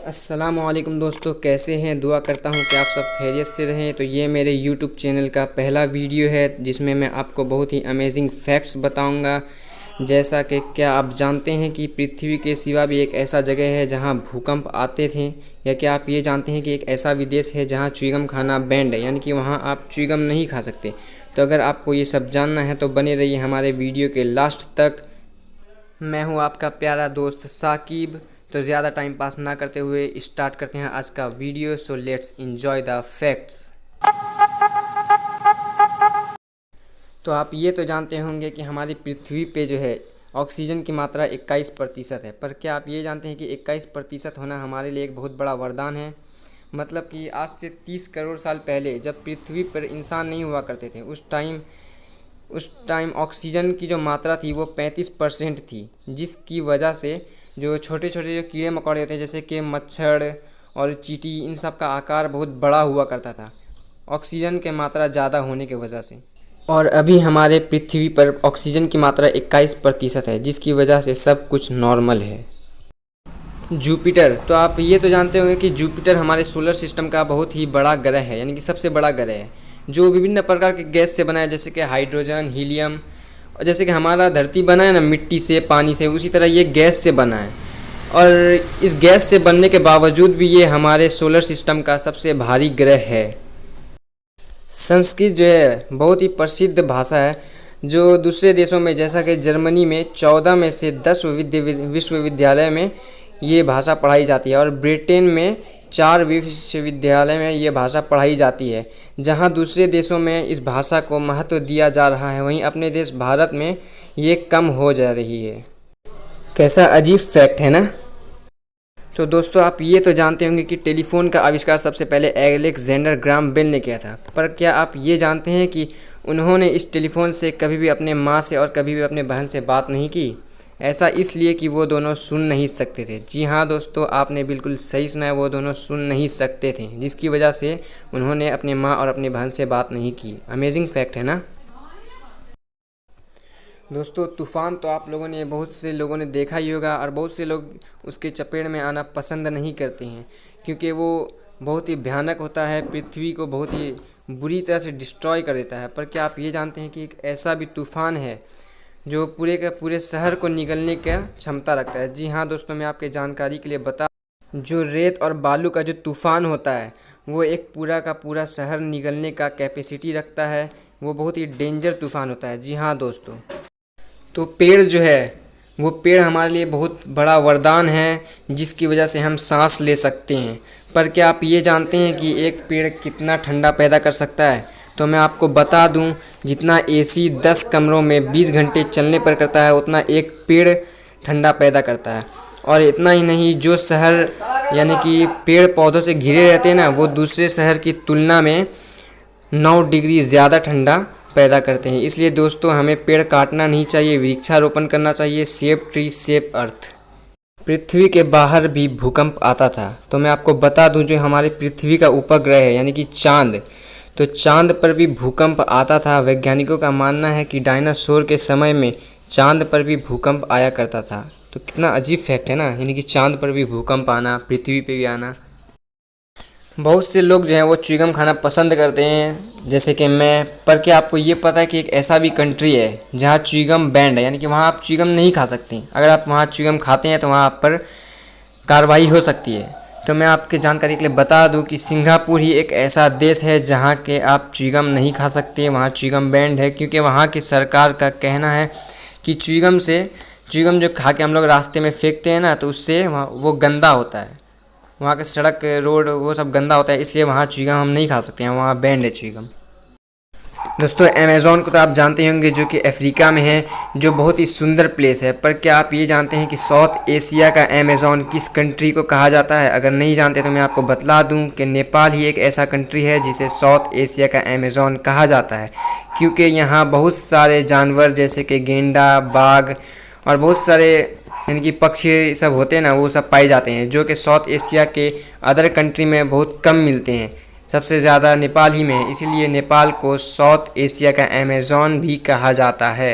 अस्सलामुअलैकुम दोस्तों, कैसे हैं। दुआ करता हूं कि आप सब खैरियत से रहें। तो ये मेरे यूट्यूब चैनल का पहला वीडियो है जिसमें मैं आपको बहुत ही अमेजिंग फैक्ट्स बताऊंगा। जैसा कि क्या आप जानते हैं कि पृथ्वी के सिवा भी एक ऐसा जगह है जहां भूकंप आते थे, या क्या आप ये जानते हैं कि एक ऐसा विदेश है जहां च्युइंगम खाना बैंड है, यानी कि वहां आप च्युइंगम नहीं खा सकते। तो अगर आपको ये सब जानना है तो बने रहिए हमारे वीडियो के लास्ट तक। मैं हूं आपका प्यारा दोस्त साकिब। तो ज़्यादा टाइम पास ना करते हुए स्टार्ट करते हैं आज का video. So let's enjoy the facts. तो आप ये तो जानते होंगे कि हमारी पृथ्वी पे जो है ऑक्सीजन की मात्रा 21% है। पर क्या आप ये जानते हैं कि 21% होना हमारे लिए एक बहुत बड़ा वरदान है। मतलब कि आज से 30 करोड़ साल पहले जब पृथ्वी पर इंसान नहीं हुआ करते थे, उस टाइम ऑक्सीजन की जो मात्रा थी वो 35% थी, जिसकी वजह से जो छोटे छोटे जो कीड़े मकोड़े होते हैं जैसे कि मच्छर और चींटी, इन सब का आकार बहुत बड़ा हुआ करता था ऑक्सीजन की मात्रा ज़्यादा होने की वजह से। और अभी हमारे पृथ्वी पर ऑक्सीजन की मात्रा 21% है, जिसकी वजह से सब कुछ नॉर्मल है। जुपिटर, तो आप ये तो जानते होंगे कि जुपिटर हमारे सोलर सिस्टम का बहुत ही बड़ा ग्रह है, यानी कि सबसे बड़ा ग्रह है, जो विभिन्न प्रकार के गैस से बना है, जैसे कि हाइड्रोजन, हीलियम। और जैसे कि हमारा धरती बना है ना मिट्टी से, पानी से, उसी तरह ये गैस से बना है। और इस गैस से बनने के बावजूद भी ये हमारे सोलर सिस्टम का सबसे भारी ग्रह है। संस्कृत जो है बहुत ही प्रसिद्ध भाषा है, जो दूसरे देशों में जैसा कि जर्मनी में 14 में से 10 विश्वविद्यालय में ये भाषा पढ़ाई जाती है, और ब्रिटेन में 4 विश्वविद्यालय में ये भाषा पढ़ाई जाती है। जहाँ दूसरे देशों में इस भाषा को महत्व दिया जा रहा है, वहीं अपने देश भारत में ये कम हो जा रही है। कैसा अजीब फैक्ट है ना। तो दोस्तों, आप ये तो जानते होंगे कि टेलीफोन का आविष्कार सबसे पहले अलेक्जेंडर ग्राहम बेल ने किया था। पर क्या आप ये जानते हैं कि उन्होंने इस टेलीफोन से कभी भी अपने माँ से और कभी भी अपने बहन से बात नहीं की। ऐसा इसलिए कि वो दोनों सुन नहीं सकते थे। जी हाँ दोस्तों, आपने बिल्कुल सही सुना है, वो दोनों सुन नहीं सकते थे, जिसकी वजह से उन्होंने अपने माँ और अपनी बहन से बात नहीं की। अमेजिंग फैक्ट है ना दोस्तों। तूफ़ान तो आप लोगों ने, बहुत से लोगों ने देखा ही होगा, और बहुत से लोग उसके चपेट में आना पसंद नहीं करते हैं, क्योंकि वो बहुत ही भयानक होता है, पृथ्वी को बहुत ही बुरी तरह से डिस्ट्रॉय कर देता है। पर क्या आप ये जानते हैं कि एक ऐसा भी तूफ़ान है जो पूरे के पूरे शहर को निगलने का क्षमता रखता है। जी हाँ दोस्तों, मैं आपके जानकारी के लिए बता, जो रेत और बालू का जो तूफ़ान होता है वो एक पूरा का पूरा शहर निगलने का कैपेसिटी रखता है। वो बहुत ही डेंजर तूफ़ान होता है। जी हाँ दोस्तों। तो पेड़ जो है, वो पेड़ हमारे लिए बहुत बड़ा वरदान है, जिसकी वजह से हम सांस ले सकते हैं। पर क्या आप ये जानते हैं कि एक पेड़ कितना ठंडा पैदा कर सकता है। तो मैं आपको बता दूं, जितना एसी 10 कमरों में 20 घंटे चलने पर करता है, उतना एक पेड़ ठंडा पैदा करता है। और इतना ही नहीं, जो शहर यानी कि पेड़ पौधों से घिरे रहते हैं ना, वो दूसरे शहर की तुलना में 9 डिग्री ज़्यादा ठंडा पैदा करते हैं। इसलिए दोस्तों, हमें पेड़ काटना नहीं चाहिए, वृक्षारोपण करना चाहिए। Save tree save earth. पृथ्वी के बाहर भी भूकंप आता था। तो मैं आपको बता दूं, जो हमारे पृथ्वी का उपग्रह है यानी कि चांद, तो चांद पर भी भूकंप आता था। वैज्ञानिकों का मानना है कि डायनासोर के समय में चांद पर भी भूकंप आया करता था। तो कितना अजीब फैक्ट है ना, यानी कि चांद पर भी भूकंप आना, पृथ्वी पे भी आना। बहुत से लोग जो हैं वो च्युइंगम खाना पसंद करते हैं, जैसे कि मैं। पर क्या आपको ये पता है कि एक ऐसा भी कंट्री है जहाँ च्युइंगम बैंड है, यानी कि वहाँ आप च्युइंगम नहीं खा सकते। अगर आप वहाँ च्युइंगम खाते हैं तो वहाँ आप पर कार्रवाई हो सकती है। तो मैं आपके जानकारी के लिए बता दूं कि सिंगापुर ही एक ऐसा देश है जहाँ के आप च्युइंगम नहीं खा सकते, वहाँ च्युइंगम बैंड है। क्योंकि वहाँ की सरकार का कहना है कि च्युइंगम जो खा के हम लोग रास्ते में फेंकते हैं ना, तो उससे वहाँ वो गंदा होता है, वहाँ के सड़क रोड वो सब गंदा होता है, इसलिए वहाँ च्युइंगम हम नहीं खा सकते हैं, वहाँ बैंड है च्युइंगम। दोस्तों, अमेज़न को तो आप जानते होंगे, जो कि अफ्रीका में है, जो बहुत ही सुंदर प्लेस है। पर क्या आप ये जानते हैं कि साउथ एशिया का अमेज़न किस कंट्री को कहा जाता है। अगर नहीं जानते तो मैं आपको बतला दूं कि नेपाल ही एक ऐसा कंट्री है जिसे साउथ एशिया का अमेज़न कहा जाता है, क्योंकि यहाँ बहुत सारे जानवर जैसे कि गेंडा, बाघ और बहुत सारे यानी कि पक्षी सब होते हैं ना, वो सब पाए जाते हैं, जो कि साउथ एशिया के अदर कंट्री में बहुत कम मिलते हैं। सबसे ज़्यादा नेपाल ही में है, इसीलिए नेपाल को साउथ एशिया का अमेज़न भी कहा जाता है।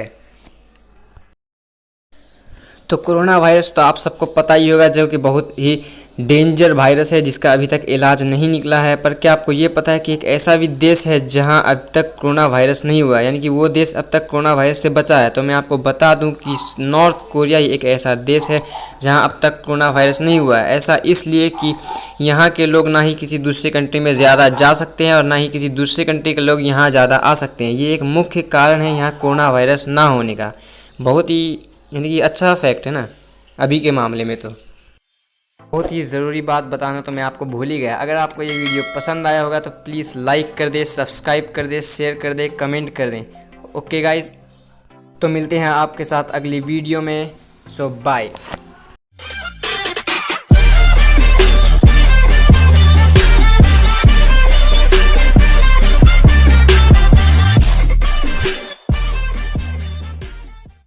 तो कोरोना वायरस तो आप सबको पता ही होगा, जो कि बहुत ही डेंजर वायरस है जिसका अभी तक इलाज नहीं निकला है। पर क्या आपको ये पता है कि एक ऐसा भी देश है जहां अब तक कोरोना वायरस नहीं हुआ है, यानी कि वो देश अब तक कोरोना वायरस से बचा है। तो मैं आपको बता दूं कि नॉर्थ कोरिया ही एक ऐसा देश है जहां अब तक कोरोना वायरस नहीं हुआ है। ऐसा इसलिए कि यहाँ के लोग ना ही किसी दूसरे कंट्री में ज़्यादा जा सकते हैं और ना ही किसी दूसरे कंट्री के लोग यहाँ ज़्यादा आ सकते हैं। ये एक मुख्य कारण है यहाँ कोरोना वायरस ना होने का। बहुत ही यानी कि अच्छा फैक्ट है ना अभी के मामले में। तो बहुत ही ज़रूरी बात बताना तो मैं आपको भूल ही गया। अगर आपको ये वीडियो पसंद आया होगा तो प्लीज़ लाइक कर दे, सब्सक्राइब कर दे, शेयर कर दे, कमेंट कर दें। ओके गाइस, तो मिलते हैं आपके साथ अगली वीडियो में। सो बाय।